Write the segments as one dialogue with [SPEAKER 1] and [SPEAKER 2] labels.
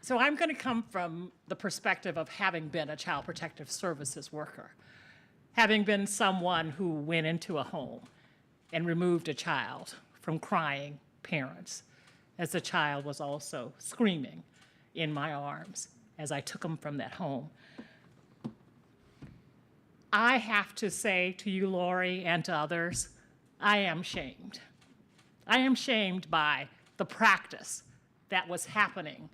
[SPEAKER 1] So I'm going to come from the perspective of having been a child protective services worker, having been someone who went into a home and removed a child from crying parents as the child was also screaming in my arms as I took him from that home. I have to say to you, Lori, and to others, I am shamed. I am shamed by the practice that was happening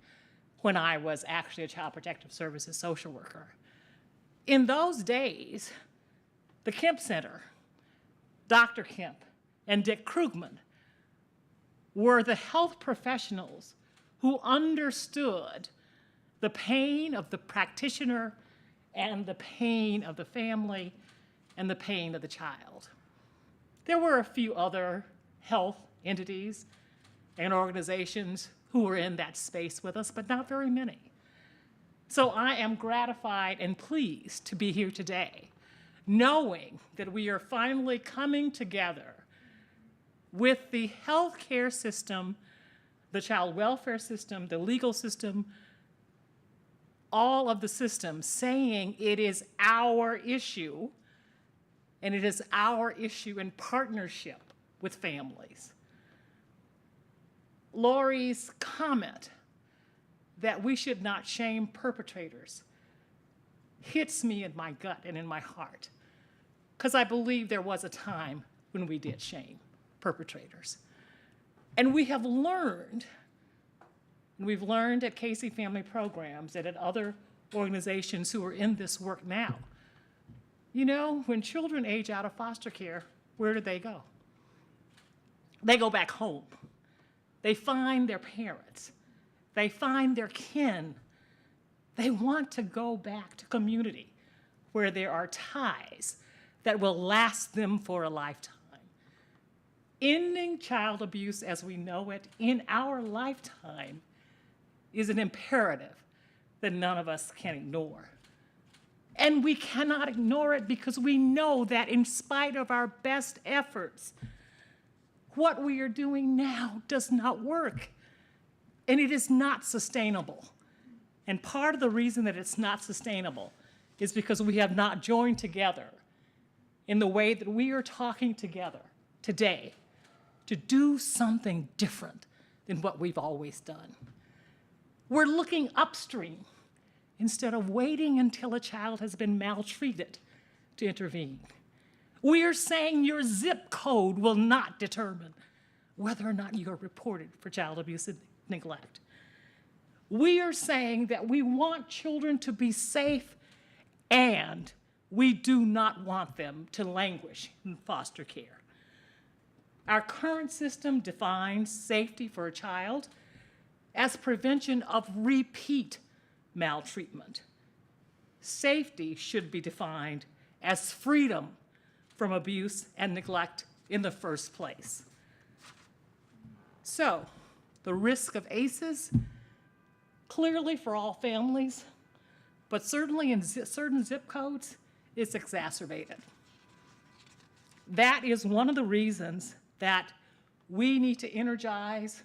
[SPEAKER 1] when I was actually a child protective services social worker. In those days, the Kemp Center, Dr. Kemp, and Dick Krugman were the health professionals who understood the pain of the practitioner and the pain of the family and the pain of the child. There were a few other health entities and organizations who were in that space with us, but not very many. So I am gratified and pleased to be here today, knowing that we are finally coming together with the healthcare system, the child welfare system, the legal system, all of the systems saying it is our issue, and it is our issue in partnership with families. Lori's comment that we should not shame perpetrators hits me in my gut and in my heart, because I believe there was a time when we did shame perpetrators. And we have learned, and we've learned at Casey Family Programs and at other organizations who are in this work now, you know, when children age out of foster care, where do they go? They go back home. They find their parents. They find their kin. They want to go back to community where there are ties that will last them for a lifetime. Ending child abuse as we know it in our lifetime is an imperative that none of us can ignore. And we cannot ignore it because we know that in spite of our best efforts, what we are doing now does not work, and it is not sustainable. And part of the reason that it's not sustainable is because we have not joined together in the way that we are talking together today to do something different than what we've always done. We're looking upstream instead of waiting until a child has been maltreated to intervene. We are saying your zip code will not determine whether or not you are reported for child abuse and neglect. We are saying that we want children to be safe and we do not want them to languish in foster care. Our current system defines safety for a child as prevention of repeat maltreatment. Safety should be defined as freedom from abuse and neglect in the first place. So, the risk of ACEs, clearly for all families, but certainly in certain zip codes, it's exacerbated. That is one of the reasons that we need to energize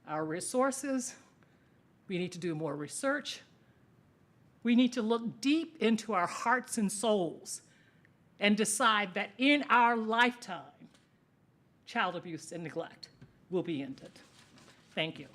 [SPEAKER 1] our resources. We need to do more research. We need to look deep into our hearts and souls and decide that in our lifetime, child abuse and neglect will be ended. Thank you.